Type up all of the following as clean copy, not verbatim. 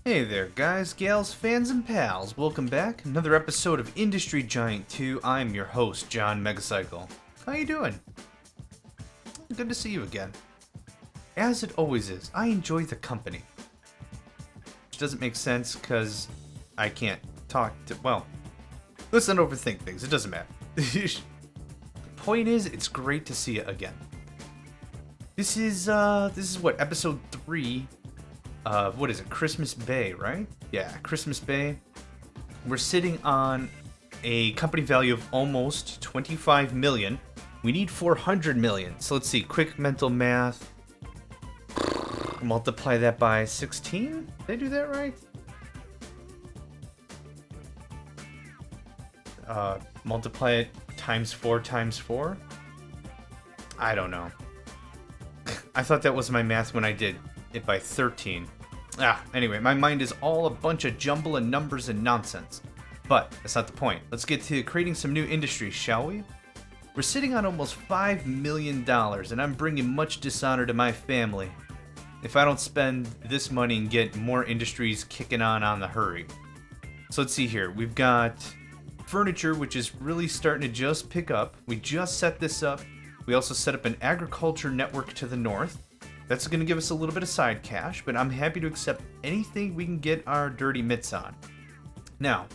Hey there, guys, gals, fans, and pals. Welcome back. Another episode of Industry Giant 2. I'm your host, John Megacycle. How you doing? Good to see you again. As it always is, I enjoy the company. Which doesn't make sense because I can't talk to... Well, let's not overthink things. It doesn't matter. The point is, it's great to see you again. This is what, episode 3... what is it? Christmas Bay, right? Yeah, Christmas Bay. We're sitting on a company value of almost 25 million. We need 400 million. So let's see, quick mental math. Multiply that by 16? Did I do that right? Multiply it times 4 times 4? I don't know. I thought that was my math when I did it by 13. Anyway, my mind is all a bunch of jumble and numbers and nonsense. But that's not the point. Let's get to creating some new industries, shall we? We're sitting on almost $5 million, and I'm bringing much dishonor to my family if I don't spend this money and get more industries kicking on the hurry. So let's see here. We've got furniture, which is really starting to just pick up. We just set this up. We also set up an agriculture network to the north. That's going to give us a little bit of side cash, but I'm happy to accept anything we can get our dirty mitts on. Now,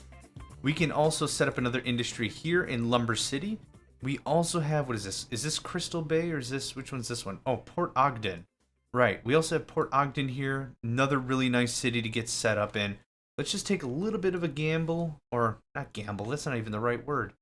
we can also set up another industry here in Lumber City. We also have, what is this? Is this Crystal Bay or is this, which one's this one? Oh, Port Ogden. Right, we also have Port Ogden here. Another really nice city to get set up in. Let's just take a little bit of a gamble, or not gamble, that's not even the right word.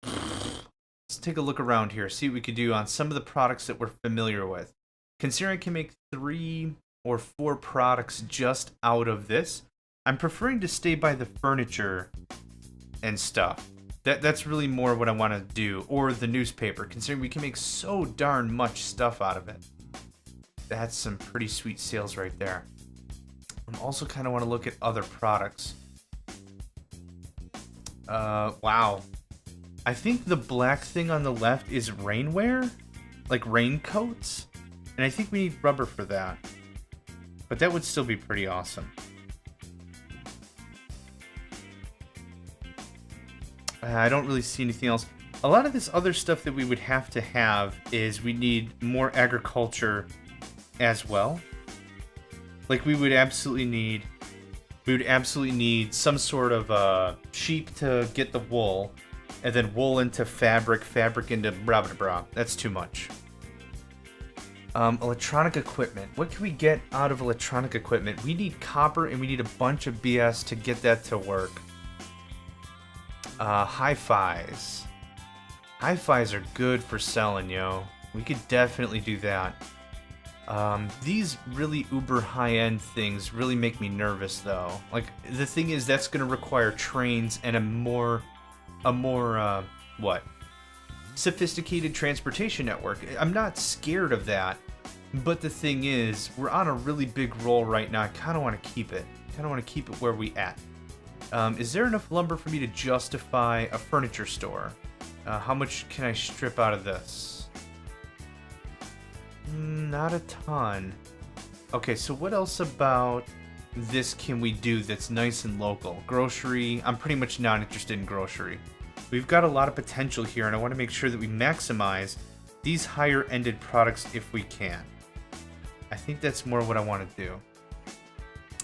Let's take a look around here, see what we could do on some of the products that we're familiar with. Considering I can make 3 or 4 products just out of this, I'm preferring to stay by the furniture and stuff. That's really more what I want to do, or the newspaper, considering we can make so darn much stuff out of it. That's some pretty sweet sales right there. I also kind of want to look at other products. Wow. I think the black thing on the left is rainwear? Like raincoats? And I think we need rubber for that. But that would still be pretty awesome. I don't really see anything else. A lot of this other stuff that we would have to have is we need more agriculture as well. Like we would absolutely need some sort of sheep to get the wool, and then wool into fabric, fabric into blah blah blah. That's too much. Electronic equipment. What can we get out of electronic equipment? We need copper and we need a bunch of BS to get that to work. Hi-Fis. Hi-Fis are good for selling, yo. We could definitely do that. These really uber high-end things really make me nervous, though. Like, the thing is, that's going to require trains and a more, sophisticated transportation network. I'm not scared of that, but the thing is, we're on a really big roll right now. I kind of want to keep it. Where we at. Is there enough lumber for me to justify a furniture store? How much can I strip out of this? Not a ton. Okay, so what else about this can we do that's nice and local? Grocery, I'm pretty much not interested in grocery. We've got a lot of potential here, and I want to make sure that we maximize these higher-ended products if we can. I think that's more what I want to do.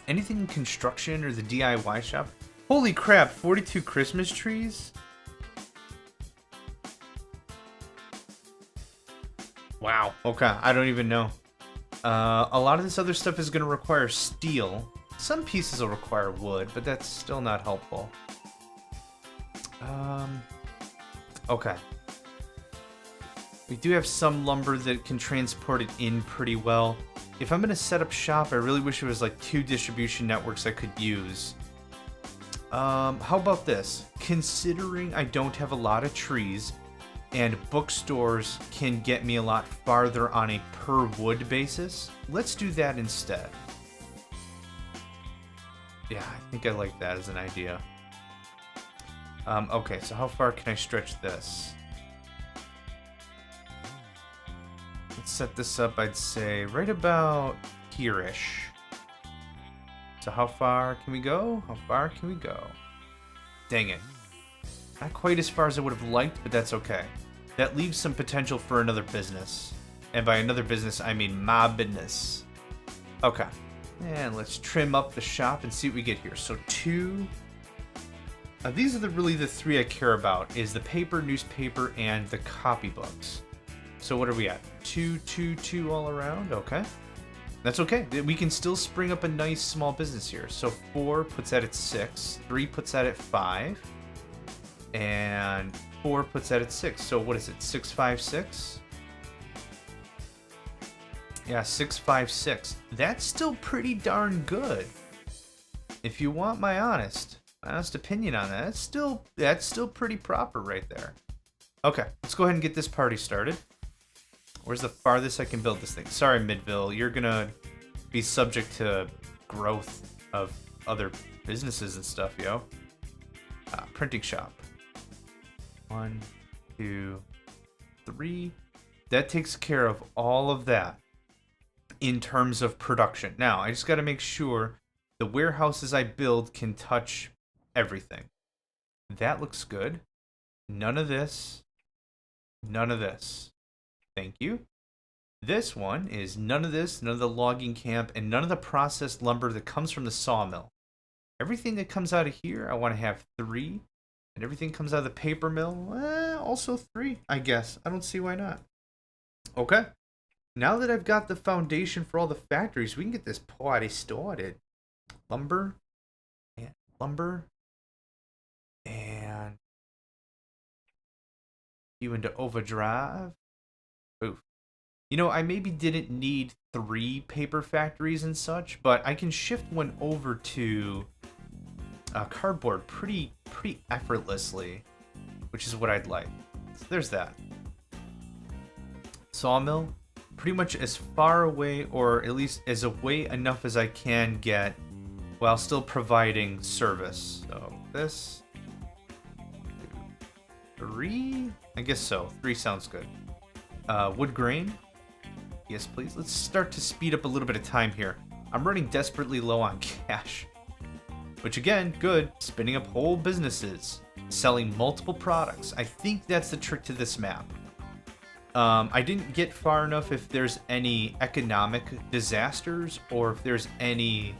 Anything in construction or the DIY shop? Holy crap, 42 Christmas trees? Wow, okay, I don't even know. A lot of this other stuff is going to require steel. Some pieces will require wood, but that's still not helpful. Okay. We do have some lumber that can transport it in pretty well. If I'm going to set up shop, I really wish there was like 2 distribution networks I could use. How about this? Considering I don't have a lot of trees, and bookstores can get me a lot farther on a per wood basis, let's do that instead. Yeah, I think I like that as an idea. Okay, so how far can I stretch this? Let's set this up, I'd say, right about here-ish. So how far can we go? How far can we go? Dang it. Not quite as far as I would have liked, but that's okay. That leaves some potential for another business. And by another business, I mean my business. Okay. And let's trim up the shop and see what we get here. So 2. These are really the 3 I care about, is the paper, newspaper, and the copybooks. So what are we at? 2, 2, 2 all around? Okay. That's okay. We can still spring up a nice small business here. So 4 puts that at 6. 3 puts that at 5. And 4 puts that at 6. So what is it? 6, 5, 6? Yeah, 6, 5, 6. That's still pretty darn good. If you want my honest opinion on that, that's still pretty proper right there. Okay, let's go ahead and get this party started. Where's the farthest I can build this thing? Sorry, Midville, you're gonna be subject to growth of other businesses and stuff, yo. Printing shop. 1, 2, 3. That takes care of all of that in terms of production. Now, I just got to make sure the warehouses I build can touch everything. That looks good. None of this. None of this. Thank you. This one is none of this, none of the logging camp, and none of the processed lumber that comes from the sawmill. Everything that comes out of here, I want to have 3. And everything comes out of the paper mill, also 3, I guess. I don't see why not. Okay. Now that I've got the foundation for all the factories, we can get this party started. Lumber. And lumber. And you into overdrive. Oof. You know, I maybe didn't need 3 paper factories and such, but I can shift one over to cardboard pretty effortlessly, which is what I'd like. So there's that. Sawmill, pretty much as far away, or at least as away enough as I can get, while still providing service. So this 3, I guess so. 3 sounds good. Wood grain, yes please. Let's start to speed up a little bit of time here. I'm running desperately low on cash. Which again, good, spinning up whole businesses, selling multiple products. I think that's the trick to this map. I didn't get far enough if there's any economic disasters or if there's any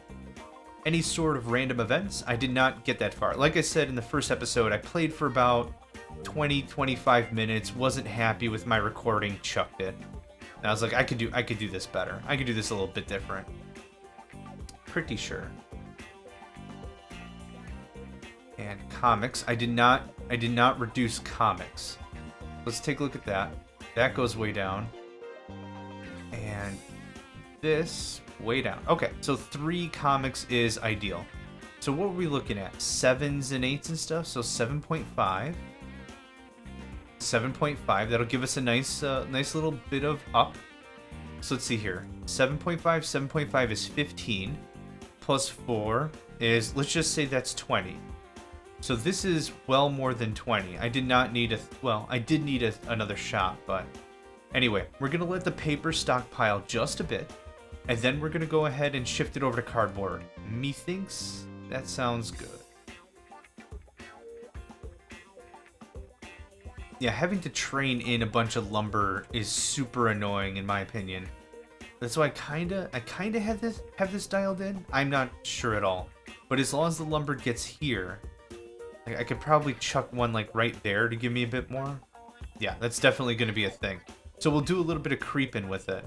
sort of random events. I did not get that far. Like I said in the first episode, I played for about 20-25 minutes, wasn't happy with my recording, chucked it. And I was like, I could do this better. I could do this a little bit different. Pretty sure. And comics. I did not reduce comics. Let's take a look at that. That goes way down. And this way down. Okay, so 3 comics is ideal. So what were we looking at? 7s and 8s and stuff. So 7.5. 7.5. That'll give us a nice little bit of up. So let's see here. 7.5. 7.5 is 15. Plus 4 is, let's just say that's 20. So this is well more than 20. I did not need I did need another shop, but anyway, we're going to let the paper stockpile just a bit, and then we're going to go ahead and shift it over to cardboard. Methinks that sounds good. Yeah, having to train in a bunch of lumber is super annoying in my opinion. That's why I kinda have this dialed in. I'm not sure at all. But as long as the lumber gets here, I could probably chuck one like right there to give me a bit more. Yeah, that's definitely going to be a thing. So we'll do a little bit of creeping with it.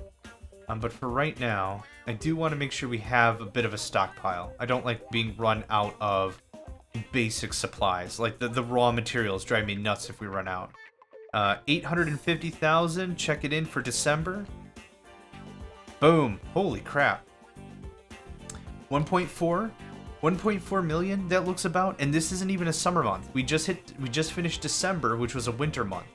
But for right now, I do want to make sure we have a bit of a stockpile. I don't like being run out of basic supplies. Like the raw materials drive me nuts if we run out. 850,000, check it in for December. Boom. Holy crap. 1.4 million, that looks about, and this isn't even a summer month. We just finished December, which was a winter month.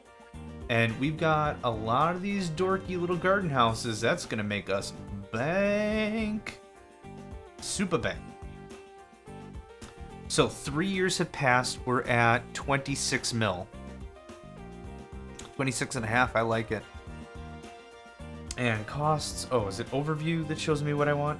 And we've got a lot of these dorky little garden houses. That's gonna make us bank. Super bank. So 3 years have passed, we're at 26 mil. 26 and a half, I like it. And costs, oh, is it overview that shows me what I want?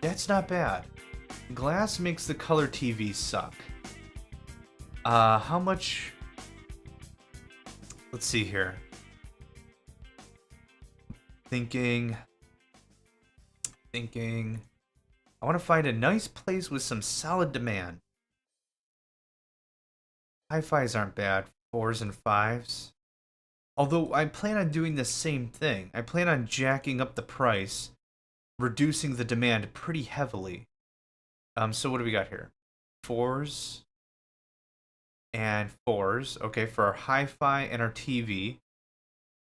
That's not bad. Glass makes the color TV suck. How much... Let's see here. Thinking. I want to find a nice place with some solid demand. Hi-Fis aren't bad. 4s and 5s. Although I plan on doing the same thing. I plan on jacking up the price, reducing the demand pretty heavily. So what do we got here? 4s and 4s. Okay, for our hi-fi and our TV.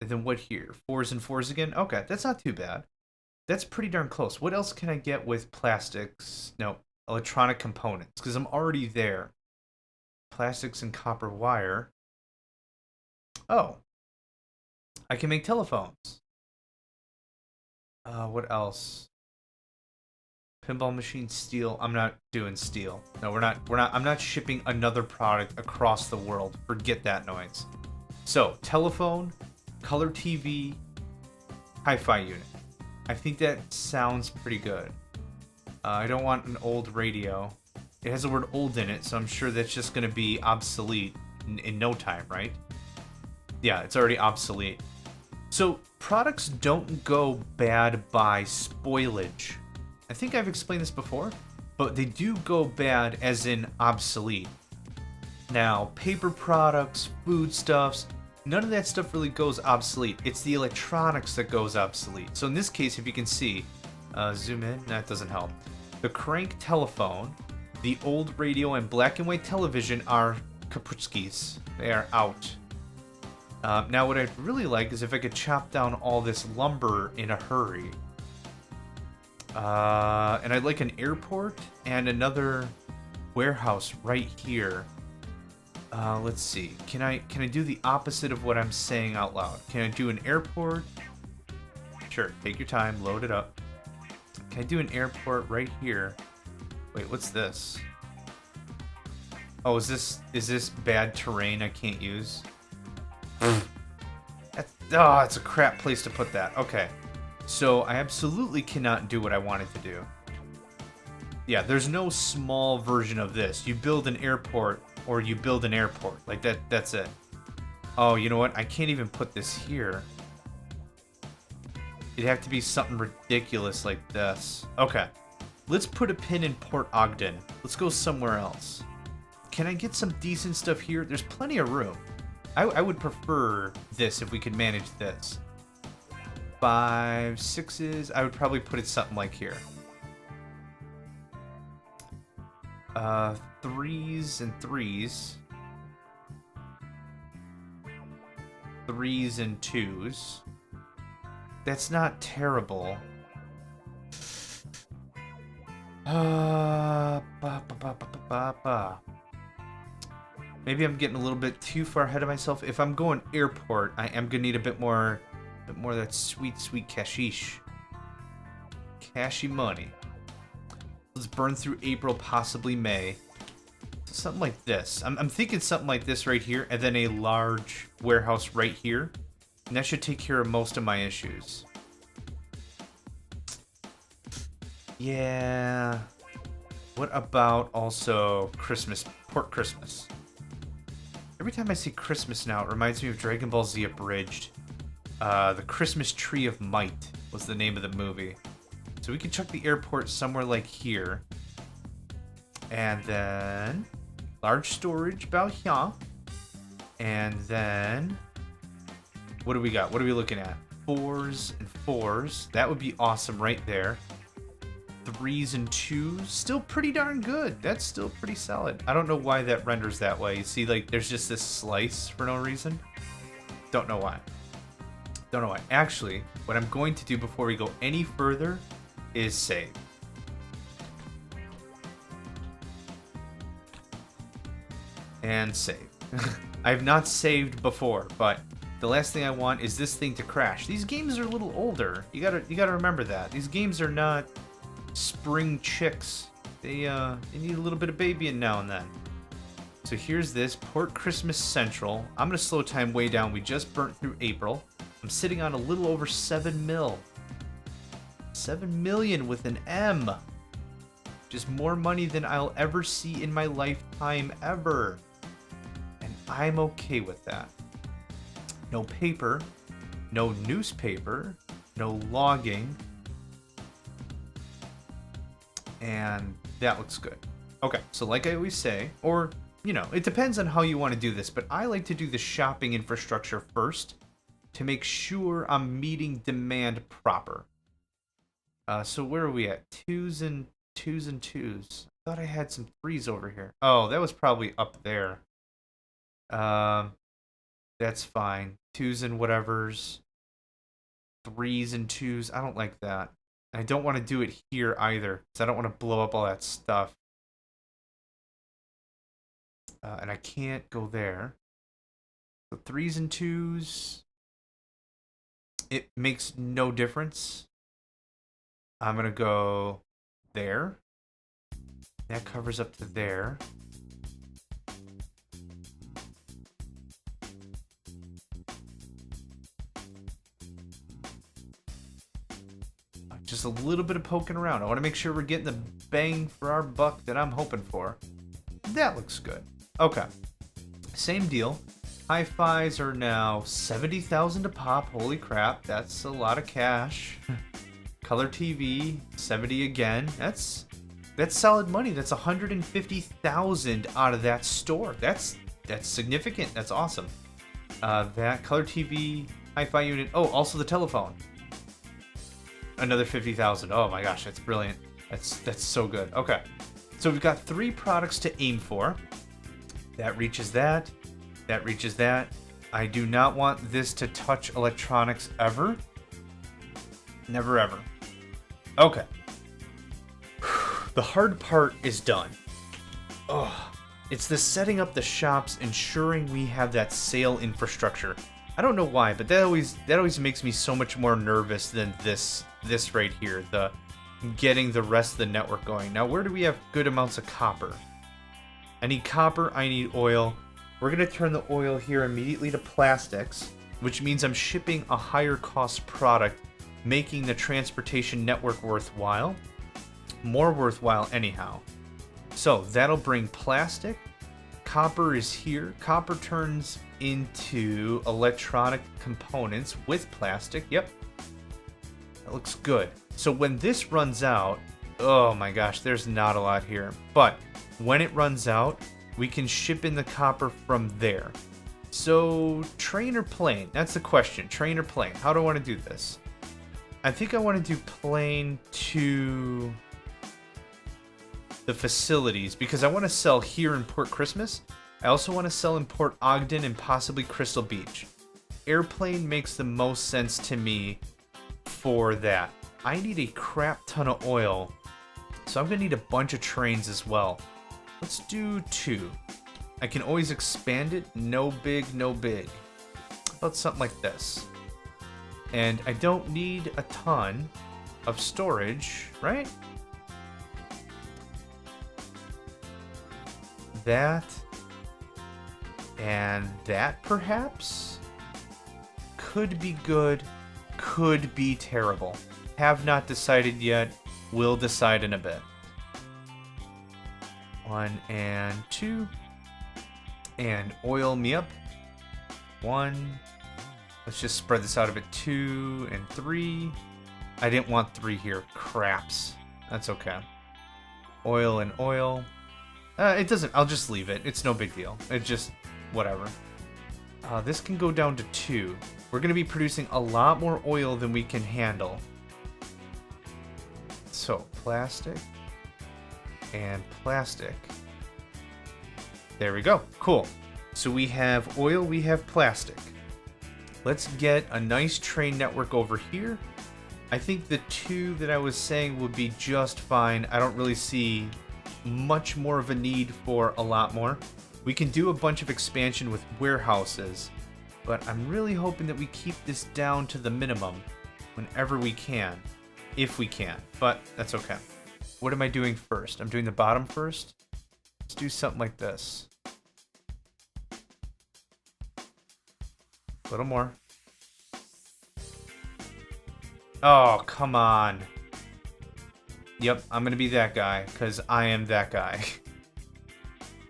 And then what here? 4s and 4s again? Okay, that's not too bad. That's pretty darn close. What else can I get with plastics? No, electronic components, because I'm already there. Plastics and copper wire. Oh. I can make telephones. What else? Pinball machine, steel. I'm not doing steel. No, we're not. I'm not shipping another product across the world. Forget that noise. So, telephone, color TV, hi-fi unit. I think that sounds pretty good. I don't want an old radio. It has the word old in it, so I'm sure that's just going to be obsolete in no time, right? Yeah, it's already obsolete. So, products don't go bad by spoilage. I think I've explained this before, but they do go bad as in obsolete. Now, paper products, foodstuffs, none of that stuff really goes obsolete. It's the electronics that goes obsolete. So in this case, if you can see, zoom in, that doesn't help. The crank telephone, the old radio, and black and white television are kaputskis. They are out. Now what I'd really like is if I could chop down all this lumber in a hurry. And I'd like an airport and another warehouse right here. Let's see. Can I do the opposite of what I'm saying out loud? Can I do an airport? Sure, take your time, load it up. Can I do an airport right here? Wait, what's this? Oh, is this bad terrain I can't use? It's a crap place to put that. Okay. So I absolutely cannot do what I wanted to do. Yeah, there's no small version of this. You build an airport or you build an airport. Like that's it. Oh, you know what? I can't even put this here. It'd have to be something ridiculous like this. Okay. Let's put a pin in Port Ogden. Let's go somewhere else. Can I get some decent stuff here? There's plenty of room. I would prefer this if we could manage this. 5, 6s. I would probably put it something like here. 3s and 3s. 3s and 2s. That's not terrible. Maybe I'm getting a little bit too far ahead of myself. If I'm going airport, I am gonna need a bit more of that sweet cashish. Cashy money. Let's burn through April, possibly May. Something like this. I'm thinking something like this right here, and then a large warehouse right here. And that should take care of most of my issues. Yeah. What about also Christmas? Port Christmas. Every time I see Christmas now, it reminds me of Dragon Ball Z Abridged. The Christmas Tree of Might was the name of the movie. So we can chuck the airport somewhere like here. And then large storage about here. And then what do we got? What are we looking at? 4s and 4s. That would be awesome right there. 3s and 2s. Still pretty darn good. That's still pretty solid. I don't know why that renders that way. You see, like, there's just this slice for no reason. Don't know why. Don't know why. Actually, what I'm going to do before we go any further is save. And save. I have not saved before, but the last thing I want is this thing to crash. These games are a little older. You gotta remember that. These games are not spring chicks. They need a little bit of babying now and then. So here's this Port Christmas Central. I'm gonna slow time way down. We just burnt through April. I'm sitting on a little over 7 mil. 7 million with an M. Just more money than I'll ever see in my lifetime ever. And I'm okay with that. No paper, no newspaper, no logging. And that looks good. Okay, so like I always say, or, you know, it depends on how you want to do this, but I like to do the shopping infrastructure first to make sure I'm meeting demand proper. So where are we at? Twos and twos. I thought I had some threes over here. Oh, that was probably up there. That's fine. Twos and whatevers. Threes and twos. I don't like that. I don't want to do it here either, because I don't want to blow up all that stuff. And I can't go there. So threes and twos. It makes no difference. I'm going to go there. That covers up to there. Just a little bit of poking around. I want to make sure we're getting the bang for our buck that I'm hoping for. That looks good. Okay. Same deal. Hi-Fis are now 70,000 a pop. Holy crap, that's a lot of cash. Color TV, 70 again. That's solid money. That's 150,000 out of that store. That's significant. That's awesome. That color TV, Hi-Fi unit. Oh, also the telephone. Another 50,000. Oh my gosh, that's brilliant. That's so good. Okay, so we've got 3 products to aim for. That reaches that. That reaches that. I do not want this to touch electronics ever. Never ever. Okay. The hard part is done. Oh, it's the setting up the shops, ensuring we have that sale infrastructure. I don't know why, but that always makes me so much more nervous than this right here, the getting the rest of the network going. Now, where do we have good amounts of copper? I need copper, I need oil. We're going to turn the oil here immediately to plastics, which means I'm shipping a higher cost product, making the transportation network worthwhile. More worthwhile anyhow. So that'll bring plastic. Copper is here. Copper turns into electronic components with plastic. Yep. That looks good. So when this runs out, oh my gosh, there's not a lot here. But when it runs out, we can ship in the copper from there. So train or plane? That's the question. Train or plane? How do I want to do this? I think I want to do plane to the facilities because I want to sell here in Port Christmas. I also want to sell in Port Ogden and possibly Crystal Beach. Airplane makes the most sense to me for that. I need a crap ton of oil, so I'm going to need a bunch of trains as well. Let's do 2. I can always expand it. No big, no big. How about something like this? And I don't need a ton of storage, right? That and that perhaps could be good, could be terrible. Have not decided yet. Will decide in a bit. 1 and 2. And oil me up. 1. Let's just spread this out a bit. 2 and 3. I didn't want 3 here. Craps. That's okay. Oil and oil. It doesn't. I'll just leave it. It's no big deal. It just whatever. This can go down to 2. We're going to be producing a lot more oil than we can handle. So plastic and plastic. There we go. Cool. So we have oil, we have plastic. Let's get a nice train network over here. I think the 2 that I was saying would be just fine. I don't really see much more of a need for a lot more. We can do a bunch of expansion with warehouses, but I'm really hoping that we keep this down to the minimum whenever we can, if we can, but that's okay. What am I doing first? I'm doing the bottom first. Let's do something like this. A little more. Oh, come on. Yep, I'm gonna be that guy, because I am that guy.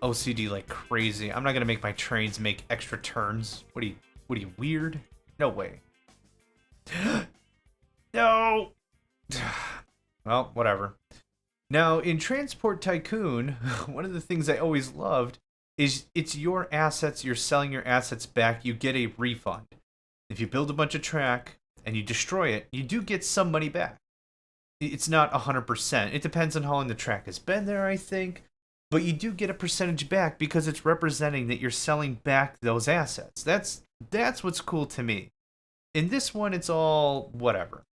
OCD like crazy. I'm not gonna make my trains make extra turns. What are you, weird? No way. No! Well, whatever. Now, in Transport Tycoon, one of the things I always loved is it's your assets, you're selling your assets back, you get a refund. If you build a bunch of track and you destroy it, you do get some money back. It's not 100%. It depends on how long the track has been there, I think. But you do get a percentage back because it's representing that you're selling back those assets. That's what's cool to me. In this one, it's all whatever.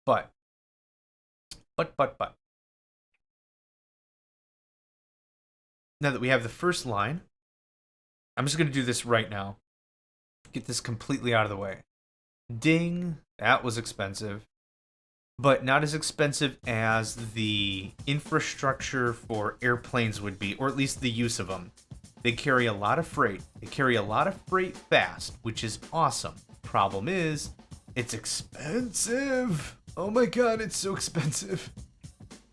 But. Now that we have the first line, I'm just going to do this right now. Get this completely out of the way. Ding, that was expensive. But not as expensive as the infrastructure for airplanes would be, or at least the use of them. They carry a lot of freight. They carry a lot of freight fast, which is awesome. Problem is, it's expensive. Oh my god, it's so expensive.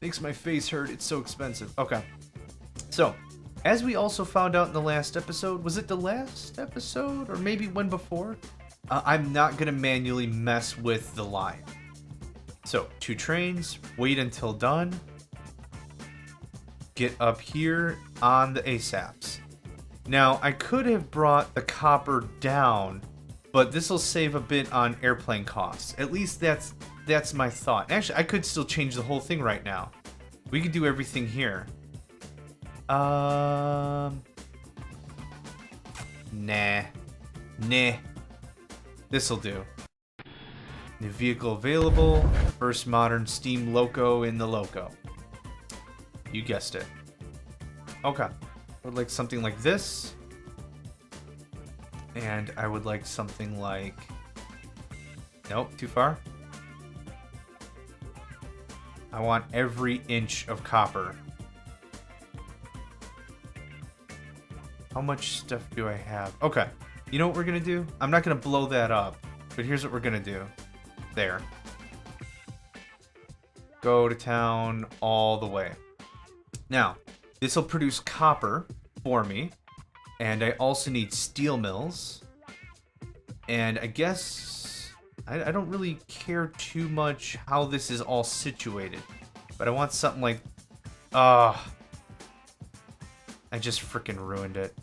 Makes my face hurt. It's so expensive. Okay. So, as we also found out in the last episode, was it the last episode? Or maybe one before? I'm not going to manually mess with the line. So, 2 trains, wait until done. Get up here on the ASAPs. Now, I could have brought the copper down, but this will save a bit on airplane costs. At least that's my thought. Actually, I could still change the whole thing right now. We could do everything here. Nah. This'll do. New vehicle available. First modern steam loco in the loco. You guessed it. Okay. I would like something like this. And I would like something like... Nope, too far. I want every inch of copper. How much stuff do I have? Okay. You know what we're going to do? I'm not going to blow that up. But here's what we're going to do. There. Go to town all the way. Now, this will produce copper for me. And I also need steel mills. And I guess I don't really care too much how this is all situated. But I want something like... I just freaking ruined it.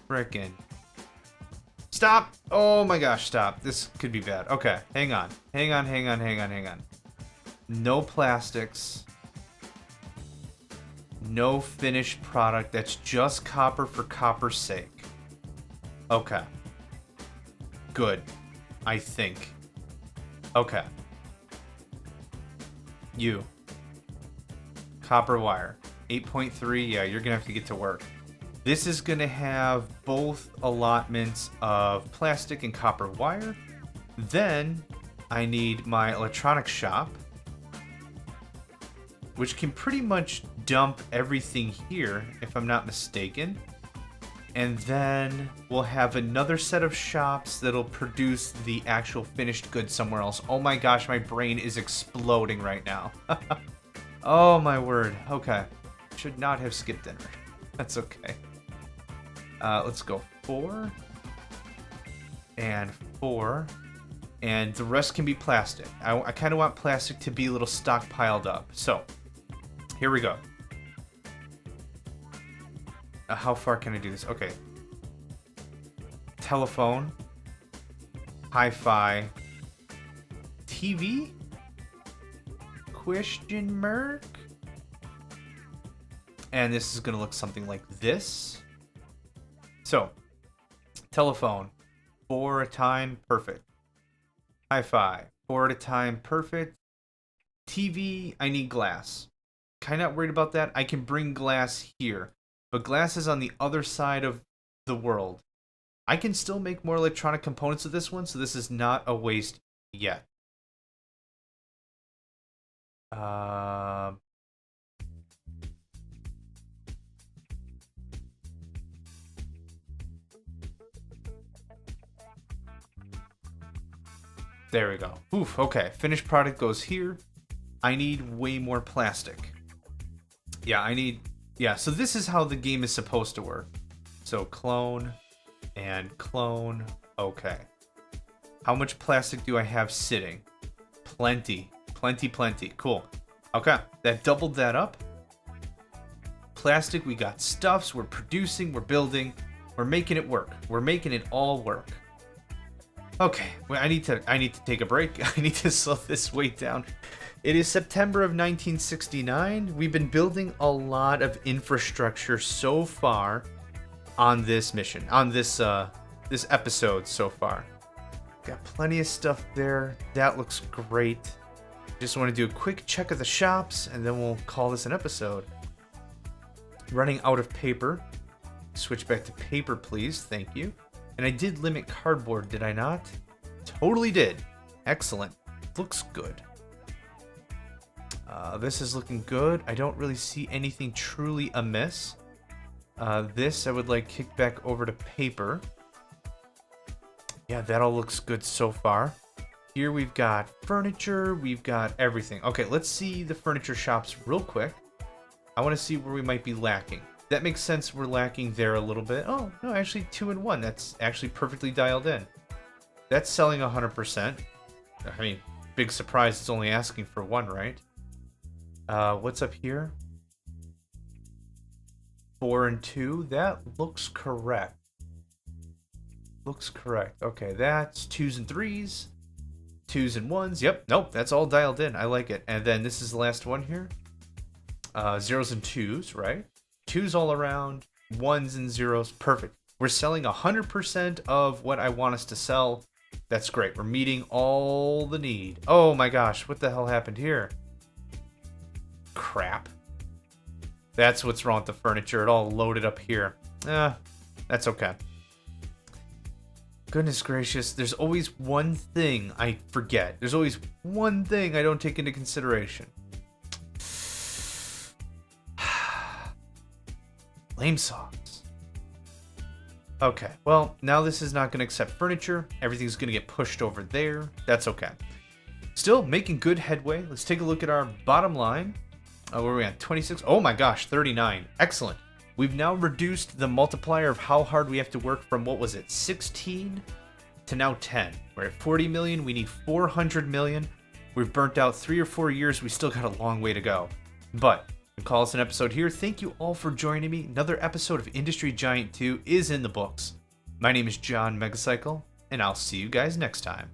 Frickin'. Stop! Oh my gosh, stop. This could be bad. Okay, hang on. Hang on. No plastics. No finished product. That's just copper for copper's sake. Okay. Good. I think. Okay. You. Copper wire. 8.3. Yeah, you're gonna have to get to work. This is going to have both allotments of plastic and copper wire. Then I need my electronics shop, which can pretty much dump everything here, if I'm not mistaken. And then we'll have another set of shops that'll produce the actual finished goods somewhere else. Oh my gosh, my brain is exploding right now. Oh my word. Okay. Should not have skipped dinner. That's okay. Let's go 4 and 4, and the rest can be plastic. I kind of want plastic to be a little stockpiled up. So, here we go. How far can I do this? Okay. Telephone, hi-fi, TV, question mark, and this is going to look something like this. So, telephone, 4 at a time, perfect. Hi-fi, 4 at a time, perfect. TV, I need glass. Kind of not worried about that. I can bring glass here, but glass is on the other side of the world. I can still make more electronic components of this one, so this is not a waste yet. There we go. Oof, okay. Finished product goes here. I need way more plastic. Yeah, so this is how the game is supposed to work. So clone and clone. Okay. How much plastic do I have sitting? Plenty. Plenty. Cool. Okay, that doubled that up. Plastic, we got stuffs, we're producing, we're building, we're making it work. We're making it all work. Okay, well, I need to take a break. I need to slow this weight down. It is September of 1969. We've been building a lot of infrastructure so far on this mission, on this this episode so far. Got plenty of stuff there. That looks great. Just want to do a quick check of the shops, and then we'll call this an episode. Running out of paper. Switch back to paper, please. Thank you. And I did limit cardboard, did I not? Totally did. Excellent. Looks good. This is looking good. I don't really see anything truly amiss. This I would like kick back over to paper. Yeah, that all looks good so far. Here we've got furniture, we've got everything. Okay, let's see the furniture shops real quick. I want to see where we might be lacking. That makes sense, we're lacking there a little bit. Oh, no, actually 2 and 1. That's actually perfectly dialed in. That's selling 100%. I mean, big surprise, it's only asking for 1, right? What's up here? 4 and 2. That looks correct. Looks correct. Okay, that's 2s and 3s. 2s and 1s. Yep, nope, that's all dialed in. I like it. And then this is the last one here. 0s and 2s, right? 2s all around. 1s and 0s. Perfect. We're selling 100% of what I want us to sell. That's great. We're meeting all the need. Oh my gosh, what the hell happened here? Crap. That's what's wrong with the furniture. It all loaded up here. That's okay. Goodness gracious, there's always one thing I forget. There's always one thing I don't take into consideration. Lame sauce. Okay, well, now this is not going to accept furniture. Everything's going to get pushed over there. That's okay. Still making good headway. Let's take a look at our bottom line. Where are we at? 26? Oh my gosh, 39. Excellent. We've now reduced the multiplier of how hard we have to work from, what was it, 16 to now 10. We're at 40 million. We need 400 million. We've burnt out 3 or 4 years. We still got a long way to go. But we'll call this an episode here. Thank you all for joining me. Another episode of Industry Giant 2 is in the books. My name is John Megacycle, and I'll see you guys next time.